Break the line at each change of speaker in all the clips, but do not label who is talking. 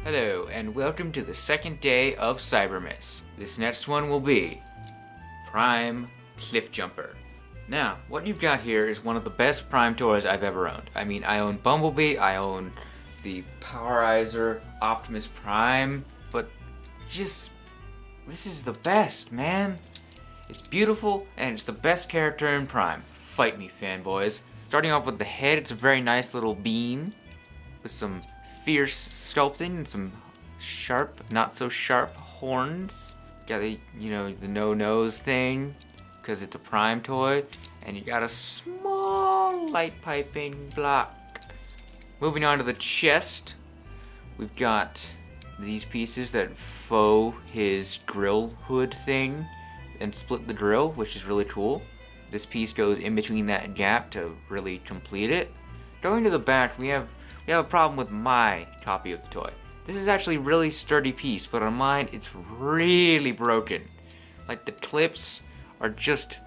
Hello, and welcome to the second day of Cybermiss. This next one will be Prime Cliffjumper. Now, what you've got here is one of the best Prime toys I've ever owned. I mean, I own Bumblebee, I own the Powerizer Optimus Prime, but this is the best, man. It's beautiful, and it's the best character in Prime. Fight me, fanboys. Starting off with the head, it's a very nice little bean with some fierce sculpting and some sharp, not so sharp horns. Got the, the no-nose thing, because it's a Prime toy. And you got a small light piping block. Moving on to the chest, we've got these pieces that faux his grill hood thing and split the grill, which is really cool. This piece goes in between that gap to really complete it. Going to the back, we have a problem with my copy of the toy. This is actually a really sturdy piece, but on mine it's really broken. Like, the clips are just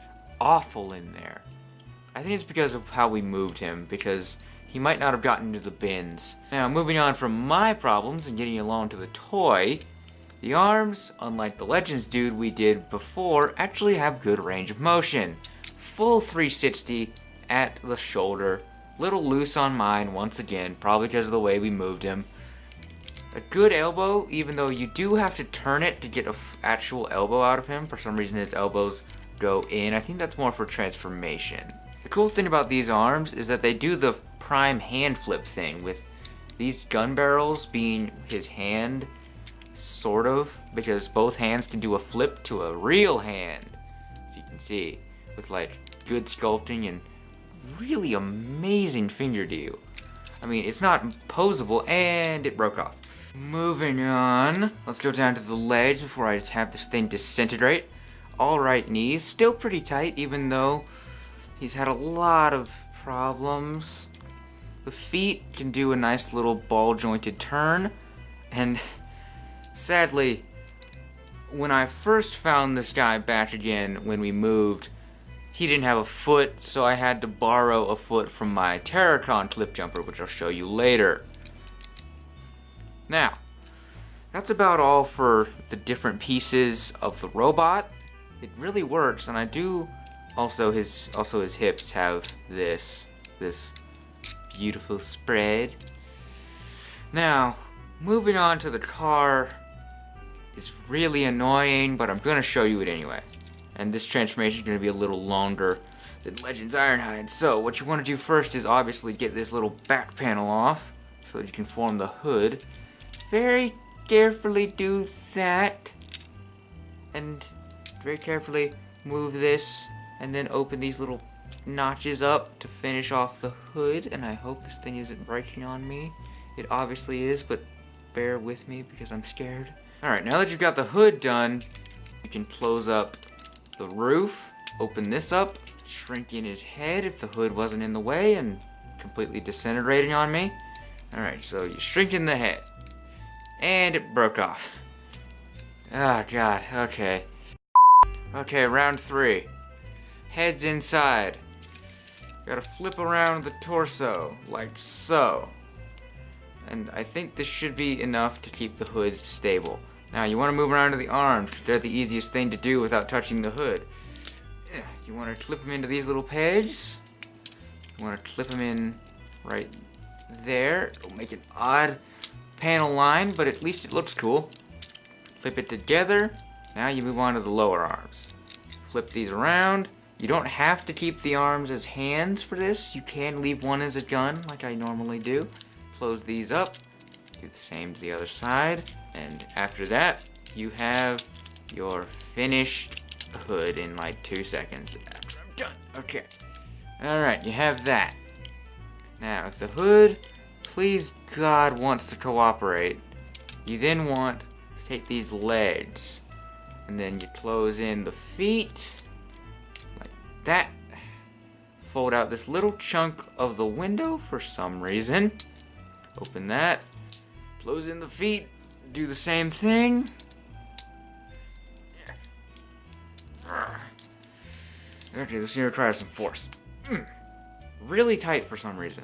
awful in there. I think it's because of how we moved him, because he might not have gotten into the bins. Now, moving on from my problems and getting along to the toy, the arms, unlike the Legends dude we did before, actually have good range of motion. Full 360 at the shoulder. Little loose on mine once again, probably because of the way we moved him. A good elbow, even though you do have to turn it to get an actual elbow out of him. For some reason his elbows go in. I think that's more for transformation. The cool thing about these arms is that they do the Prime hand flip thing, with these gun barrels being his hand, sort of, because both hands can do a flip to a real hand, as you can see, with like good sculpting and really amazing finger deal. I mean, it's not posable, and it broke off. Moving on, let's go down to the legs before I have this thing disintegrate. All right knees, still pretty tight, even though he's had a lot of problems. The feet can do a nice little ball-jointed turn, and sadly, when I first found this guy back again when we moved, he didn't have a foot, so I had to borrow a foot from my Terracon cliffjumper, which I'll show you later. Now, that's about all for the different pieces of the robot. It really works, and I do also his hips have this beautiful spread. Now, moving on to the car is really annoying, but I'm gonna show you it anyway. And this transformation is going to be a little longer than Legends Ironhide. So what you want to do first is obviously get this little back panel off so that you can form the hood. Very carefully do that. And very carefully move this and then open these little notches up to finish off the hood. And I hope this thing isn't breaking on me. It obviously is, but bear with me because I'm scared. Alright, now that you've got the hood done, you can close up the roof, open this up, shrink in his head if the hood wasn't in the way and completely disintegrating on me. Alright, so you shrink in the head. And it broke off. Oh god, okay. Okay, round 3. Head's inside. Gotta flip around the torso, like so. And I think this should be enough to keep the hood stable. Now, you want to move around to the arms, because they're the easiest thing to do without touching the hood. You want to clip them into these little pegs. You want to clip them in right there. It'll make an odd panel line, but at least it looks cool. Flip it together. Now you move on to the lower arms. Flip these around. You don't have to keep the arms as hands for this. You can leave one as a gun, like I normally do. Close these up. Do the same to the other side. And after that, you have your finished hood in like 2 seconds after I'm done. Okay. Alright, you have that. Now, if the hood, please God, wants to cooperate, you then want to take these legs, and then you close in the feet, like that. Fold out this little chunk of the window for some reason. Open that. Close in the feet. Do the same thing. Okay, let's try some force. Really tight for some reason.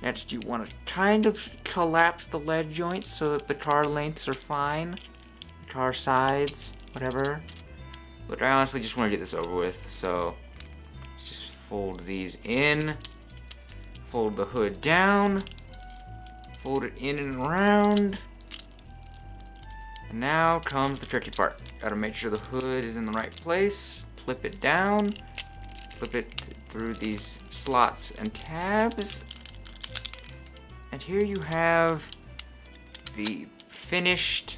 Next, you want to kind of collapse the lead joints so that the car lengths are fine. The car sides, whatever. But I honestly just want to get this over with, so let's just fold these in. Fold the hood down. Fold it in and around. And now comes the tricky part. Gotta make sure the hood is in the right place. Clip it down. Clip it through these slots and tabs. And here you have the finished,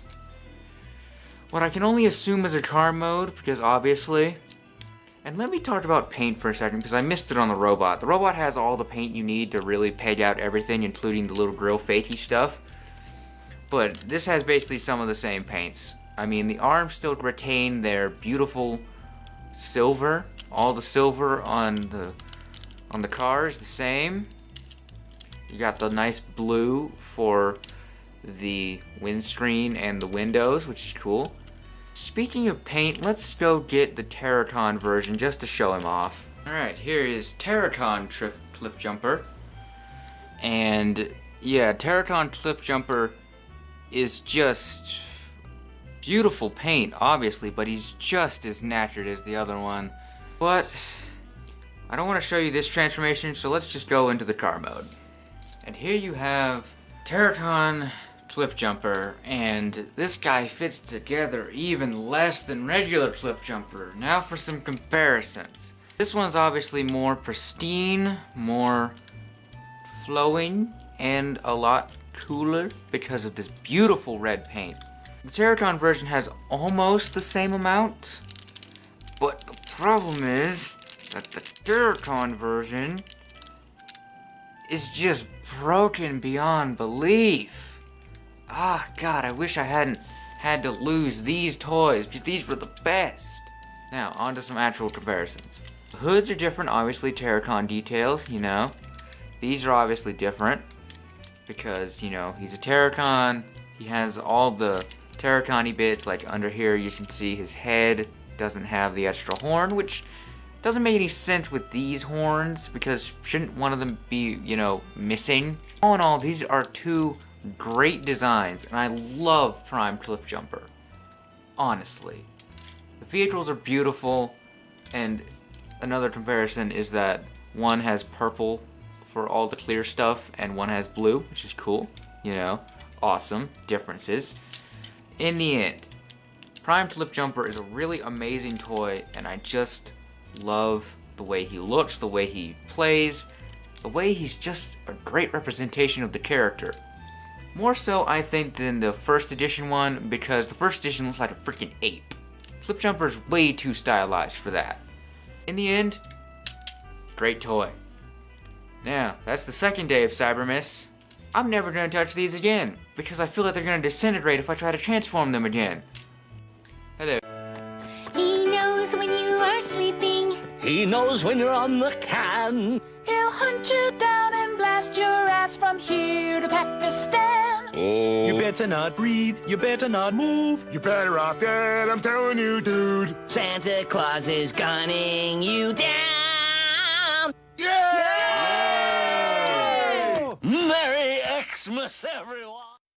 what I can only assume is a car mode, because obviously. And let me talk about paint for a second, because I missed it on the robot. The robot has all the paint you need to really peg out everything, including the little grill fakey stuff. But this has basically some of the same paints. I mean, the arms still retain their beautiful silver. All the silver on the car is the same. You got the nice blue for the windscreen and the windows, which is cool. Speaking of paint, let's go get the Terracon version just to show him off. Alright, here is Terracon Cliffjumper. And yeah, Terracon Cliffjumper is just beautiful paint, obviously, but he's just as natured as the other one. But I don't want to show you this transformation, so let's just go into the car mode. And here you have Terracon Cliffjumper, and this guy fits together even less than regular Cliffjumper. Now for some comparisons. This one's obviously more pristine, more flowing, and a lot cooler because of this beautiful red paint. The Terracon version has almost the same amount, but the problem is that the Terracon version is just broken beyond belief. Ah, God, I wish I hadn't had to lose these toys, because these were the best. Now, on to some actual comparisons. The hoods are different, obviously, Terracon details, you know. These are obviously different, because, you know, he's a Terracon. He has all the Terracon-y bits, like under here you can see his head doesn't have the extra horn, which doesn't make any sense with these horns, because shouldn't one of them be, you know, missing? All in all, these are two great designs, and I love Prime Cliffjumper. Honestly. The vehicles are beautiful, and another comparison is that one has purple for all the clear stuff, and one has blue, which is cool, you know, awesome differences. In the end, Prime Cliffjumper is a really amazing toy, and I just love the way he looks, the way he plays, the way he's just a great representation of the character. More so, I think, than the first edition one, because the first edition looks like a freaking ape. Cliffjumper's way too stylized for that. In the end, great toy. Now, that's the second day of Cybermiss. I'm never going to touch these again, because I feel like they're going to disintegrate if I try to transform them again. Hello.
He knows when you are sleeping.
He knows when you're on the can.
He'll hunt you down and blast your ass from here to Pakistan.
Oh.
You better not breathe, you better not move.
You're better off dead, I'm telling you, dude.
Santa Claus is gunning you down.
Yeah!
Merry Xmas, everyone.